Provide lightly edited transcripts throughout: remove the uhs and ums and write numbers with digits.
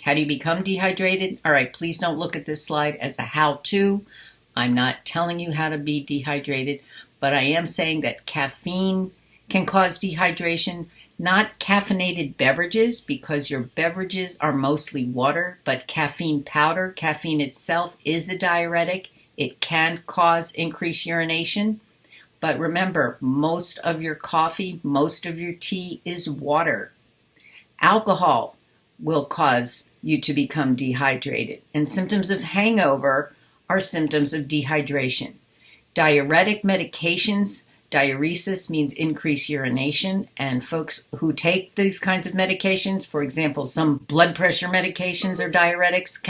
How do you become dehydrated? All right, please don't look at this slide as a how-to. I'm not telling you how to be dehydrated, but I am saying that caffeine can cause dehydration, not caffeinated beverages, because your beverages are mostly water, but caffeine powder, caffeine itself is a diuretic. It can cause increased urination. But remember, most of your coffee, most of your tea is water. Alcohol will cause you to become dehydrated, and symptoms of hangover are symptoms of dehydration. Diuretic medications, diuresis means increased urination, and folks who take these kinds of medications, for example, some blood pressure medications or diuretics,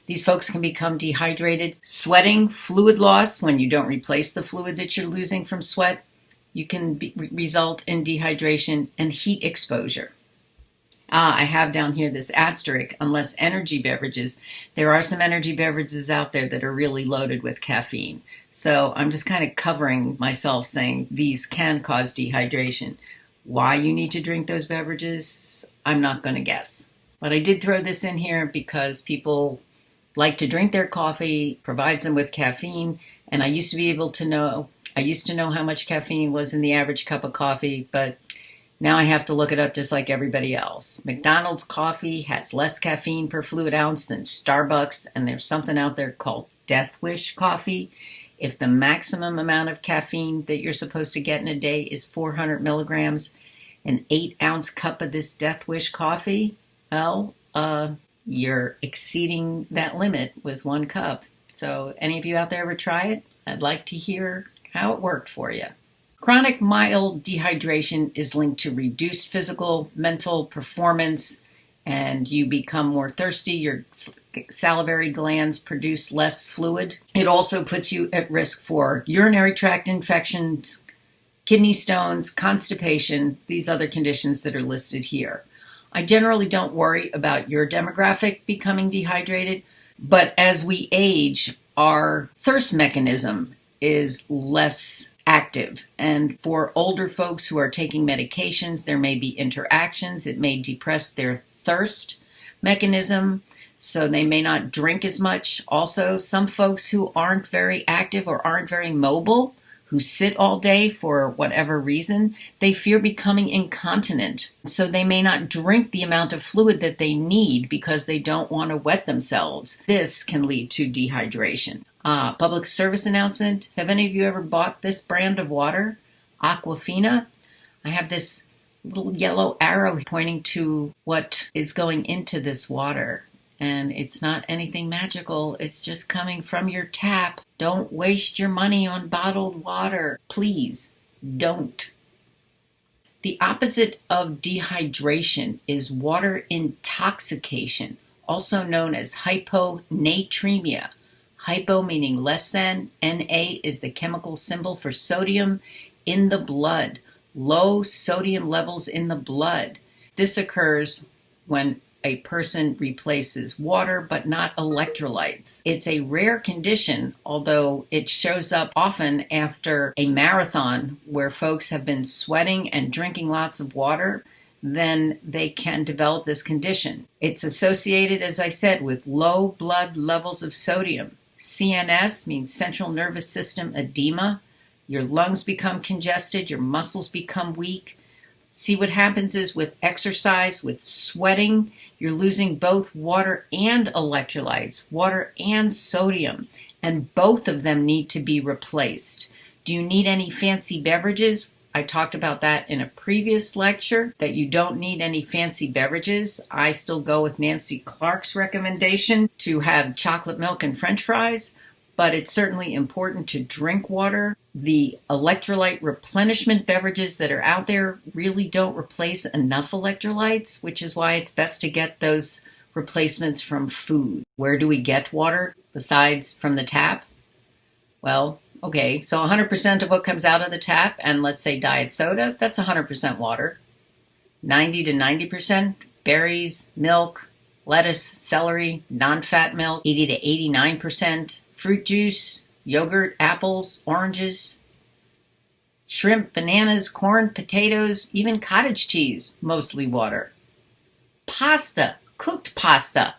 these folks can become dehydrated. Sweating, fluid loss, when you don't replace the fluid that you're losing from sweat, you can result in dehydration, and heat exposure. I have down here this asterisk, unless energy beverages. There are some energy beverages out there that are really loaded with caffeine. So I'm just kind of covering myself saying these can cause dehydration. Why you need to drink those beverages, I'm not going to guess. But I did throw this in here because people like to drink their coffee, provides them with caffeine, and I used to know how much caffeine was in the average cup of coffee, but now I have to look it up just like everybody else. McDonald's coffee has less caffeine per fluid ounce than Starbucks, and there's something out there called Death Wish coffee. If the maximum amount of caffeine that you're supposed to get in a day is 400 milligrams, an 8-ounce cup of this Death Wish coffee, well, you're exceeding that limit with 1 cup. So any of you out there ever try it? I'd like to hear how it worked for you. Chronic mild dehydration is linked to reduced physical, mental performance, and you become more thirsty. Your salivary glands produce less fluid. It also puts you at risk for urinary tract infections, kidney stones, constipation, these other conditions that are listed here. I generally don't worry about your demographic becoming dehydrated, but as we age, our thirst mechanism is less active. And for older folks who are taking medications, there may be interactions. It may depress their thirst mechanism, so they may not drink as much. Also, some folks who aren't very active or aren't very mobile, who sit all day for whatever reason, they fear becoming incontinent. So they may not drink the amount of fluid that they need because they don't want to wet themselves. This can lead to dehydration. Public service announcement. Have any of you ever bought this brand of water? Aquafina. I have this little yellow arrow pointing to what is going into this water. And it's not anything magical. It's just coming from your tap. Don't waste your money on bottled water. Please don't. The opposite of dehydration is water intoxication, also known as hyponatremia. Hypo meaning less than, Na is the chemical symbol for sodium in the blood, low sodium levels in the blood. This occurs when a person replaces water but not electrolytes. It's a rare condition, although it shows up often after a marathon where folks have been sweating and drinking lots of water. Then they can develop this condition. It's associated, as I said, with low blood levels of sodium. CNS means central nervous system edema. Your lungs become congested, your muscles become weak. See, what happens is with exercise, with sweating, you're losing both water and electrolytes, water and sodium, and both of them need to be replaced. Do you need any fancy beverages? I talked about that in a previous lecture, that you don't need any fancy beverages. I still go with Nancy Clark's recommendation to have chocolate milk and French fries, but it's certainly important to drink water. The electrolyte replenishment beverages that are out there really don't replace enough electrolytes, which is why it's best to get those replacements from food. Where do we get water besides from the tap? Well, okay, so 100% of what comes out of the tap, and let's say diet soda, that's 100% water. 90 to 90% berries, milk, lettuce, celery, non-fat milk. 80 to 89% fruit juice, yogurt, apples, oranges, shrimp, bananas, corn, potatoes, even cottage cheese, mostly water. Pasta, cooked pasta,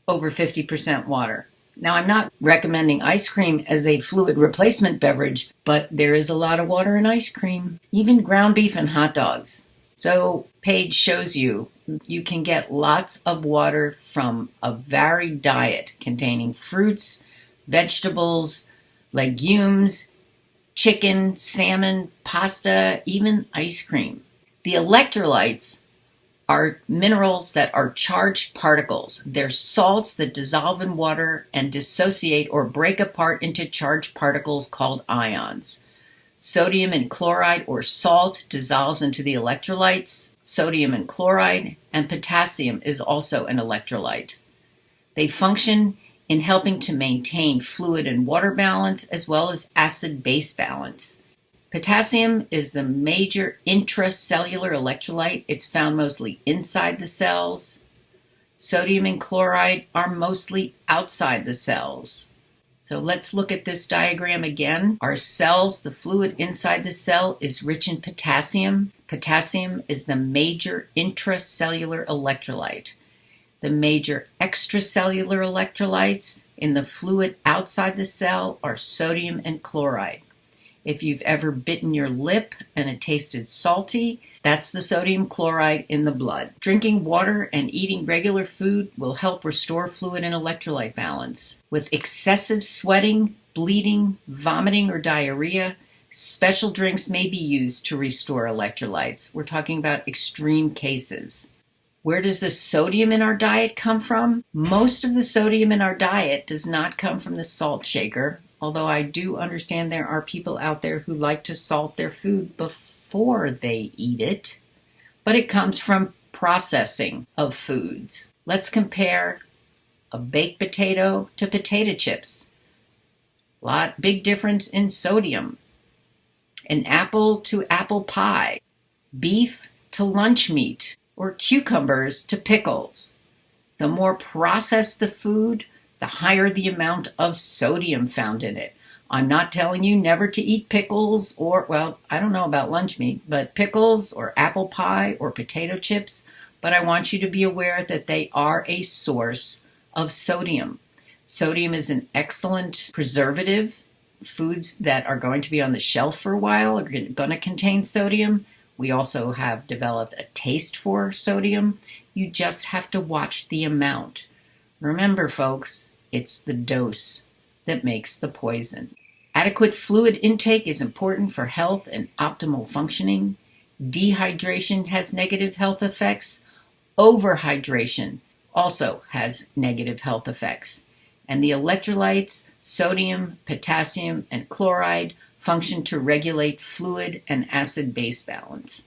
over 50% water. Now, I'm not recommending ice cream as a fluid replacement beverage, but there is a lot of water in ice cream, even ground beef and hot dogs. So, Paige shows you can get lots of water from a varied diet containing fruits, vegetables, legumes, chicken, salmon, pasta, even ice cream. The electrolytes are minerals that are charged particles. They're salts that dissolve in water and dissociate or break apart into charged particles called ions. Sodium and chloride or salt dissolves into the electrolytes, sodium and chloride, and potassium is also an electrolyte. They function in helping to maintain fluid and water balance as well as acid-base balance. Potassium is the major intracellular electrolyte. It's found mostly inside the cells. Sodium and chloride are mostly outside the cells. So let's look at this diagram again. Our cells, the fluid inside the cell, is rich in potassium. Potassium is the major intracellular electrolyte. The major extracellular electrolytes in the fluid outside the cell are sodium and chloride. If you've ever bitten your lip and it tasted salty, that's the sodium chloride in the blood. Drinking water and eating regular food will help restore fluid and electrolyte balance. With excessive sweating, bleeding, vomiting, or diarrhea, special drinks may be used to restore electrolytes. We're talking about extreme cases. Where does the sodium in our diet come from? Most of the sodium in our diet does not come from the salt shaker. Although I do understand there are people out there who like to salt their food before they eat it, but it comes from processing of foods. Let's compare a baked potato to potato chips. Big difference in sodium. An apple to apple pie. Beef to lunch meat, or cucumbers to pickles. The more processed the food, the higher the amount of sodium found in it. I'm not telling you never to eat pickles or, well, I don't know about lunch meat, but pickles or apple pie or potato chips, but I want you to be aware that they are a source of sodium. Sodium is an excellent preservative. Foods that are going to be on the shelf for a while are going to contain sodium. We also have developed a taste for sodium. You just have to watch the amount. Remember, folks, it's the dose that makes the poison. Adequate fluid intake is important for health and optimal functioning. Dehydration has negative health effects. Overhydration also has negative health effects. And the electrolytes, sodium, potassium, and chloride, function to regulate fluid and acid-base balance.